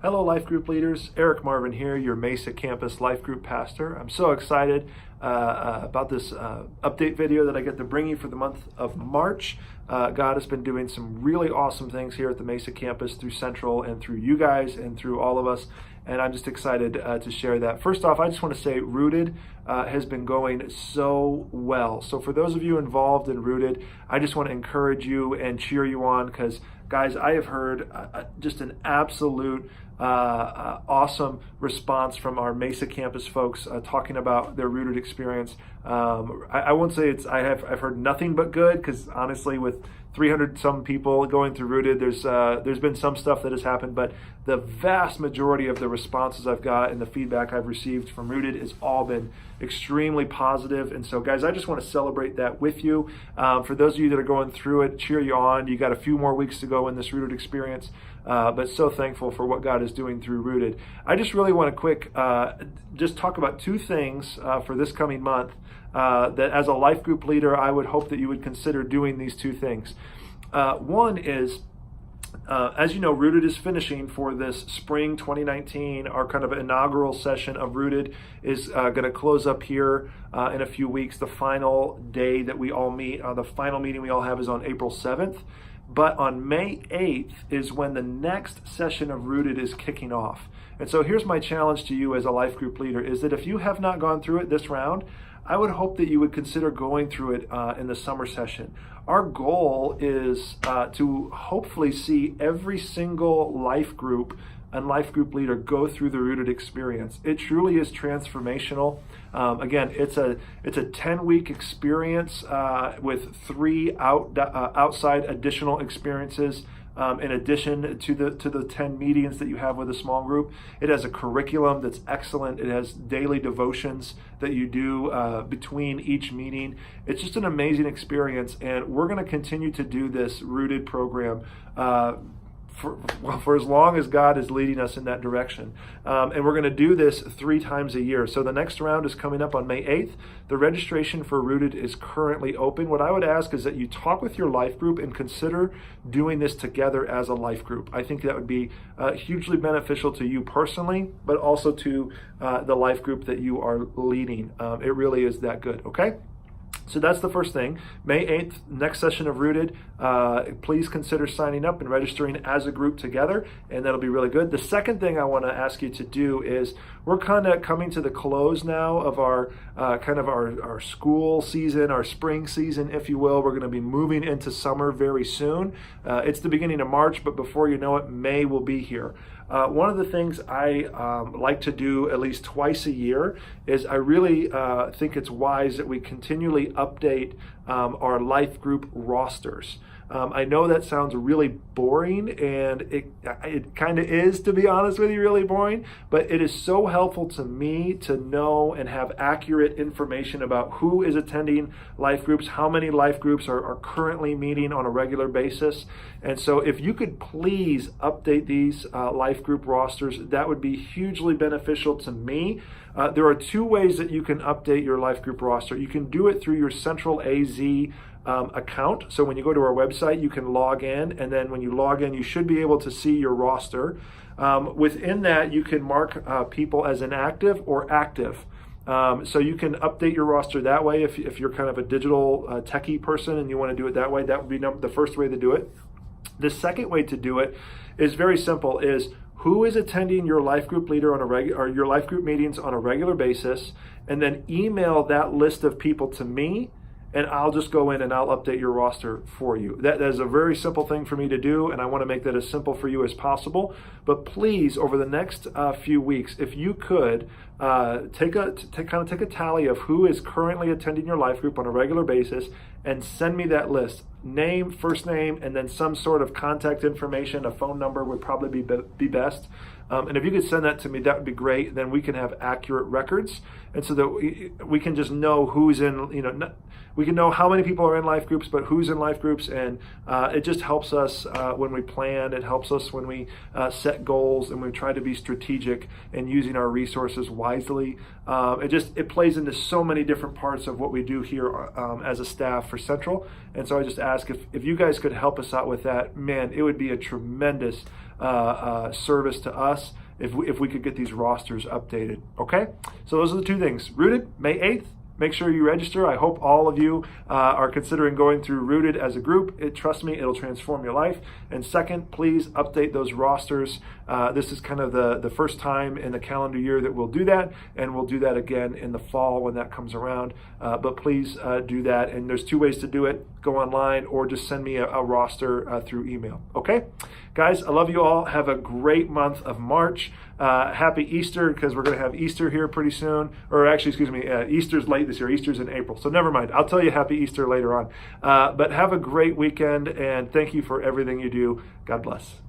Hello, Life Group leaders. Eric Marvin here, your Mesa Campus Life Group pastor. I'm so excited about this update video that I get to bring you for the month of March. God has been doing some really awesome things here at the Mesa Campus through Central and through you guys and through all of us. And I'm just excited to share that. First off, I just want to say Rooted has been going so well. So for those of you involved in Rooted, I just want to encourage you and cheer you on because, guys, I have heard just an absolute awesome response from our Mesa Campus folks talking about their Rooted experience. I won't say I've heard nothing but good, because honestly, with 300 some people going through Rooted, there's been some stuff that has happened, but the vast majority of the responses I've got and the feedback I've received from Rooted has all been extremely positive. And so, guys, I just want to celebrate that with you. For those of you that are going through it, cheer you on. You got a few more weeks to go in this Rooted experience, but so thankful for what God is doing through Rooted. I just really want to just talk about two things for this coming month that as a life group leader, I would hope that you would consider doing these two things. One is, as you know, Rooted is finishing for this spring 2019. Our kind of inaugural session of Rooted is going to close up here in a few weeks. The final day that we all meet, the final meeting we all have is on April 7th. But on May 8th is when the next session of Rooted is kicking off. And so here's my challenge to you as a life group leader, is that if you have not gone through it this round, I would hope that you would consider going through it in the summer session. Our goal is to hopefully see every single life group and life group leader go through the Rooted experience. It truly is transformational. Again, it's a 10-week experience with 3 outside additional experiences. In addition to the 10 meetings that you have with a small group. It has a curriculum that's excellent. It has daily devotions that you do between each meeting. It's just an amazing experience, and we're going to continue to do this Rooted program for as long as God is leading us in that direction. And we're going to do this 3 times a year. So the next round is coming up on May 8th. The registration for Rooted is currently open. What I would ask is that you talk with your life group and consider doing this together as a life group. I think that would be hugely beneficial to you personally, but also to the life group that you are leading. It really is that good, okay? So that's the first thing. May 8th, next session of Rooted. Please consider signing up and registering as a group together, and that'll be really good. The second thing I want to ask you to do is, we're kind of coming to the close now of our our school season, our spring season, if you will. We're going to be moving into summer very soon. It's the beginning of March, but before you know it, May will be here. One of the things I like to do at least twice a year is I really think it's wise that we continually update our life group rosters. I know that sounds really boring, and it kind of is, to be honest with you, really boring, but it is so helpful to me to know and have accurate information about who is attending life groups, how many life groups are currently meeting on a regular basis. And so if you could please update these life group rosters, that would be hugely beneficial to me. There are 2 ways that you can update your life group roster. You can do it through your Central AZ account. So when you go to our website, you can log in, and then when you log in, you should be able to see your roster. Within that, you can mark people as inactive or active. So you can update your roster that way if you're kind of a digital techie person and you want to do it that way. That would be the first way to do it. The second way to do it is very simple, is who is attending your life group leader on or your life group meetings on a regular basis, and then email that list of people to me, and I'll just go in and I'll update your roster for you. That is a very simple thing for me to do, and I want to make that as simple for you as possible. But please, over the next few weeks, if you could take a tally of who is currently attending your life group on a regular basis and send me that list. Name, first name, and then some sort of contact information. A phone number would probably be best. And if you could send that to me, that would be great. Then we can have accurate records, and so that we can just know who's in, we can know how many people are in life groups, but who's in life groups, and it just helps us when we plan. It helps us when we set goals, and we try to be strategic in using our resources wisely. It plays into so many different parts of what we do here as a staff for Central. And so I just ask if you guys could help us out with that, man, it would be a tremendous service to us if we could get these rosters updated. Okay, so those are the two things. Rooted, May 8th. Make sure you register. I hope all of you are considering going through Rooted as a group. Trust me, it'll transform your life. And second, please update those rosters. This is kind of the first time in the calendar year that we'll do that, and we'll do that again in the fall when that comes around. But please do that. And there's two ways to do it. Go online or just send me a roster through email. Okay? Guys, I love you all. Have a great month of March. Happy Easter, because we're going to have Easter here pretty soon. Or actually, excuse me, Easter's late this year. Easter's in April. So never mind. I'll tell you Happy Easter later on. But have a great weekend, and thank you for everything you do. God bless.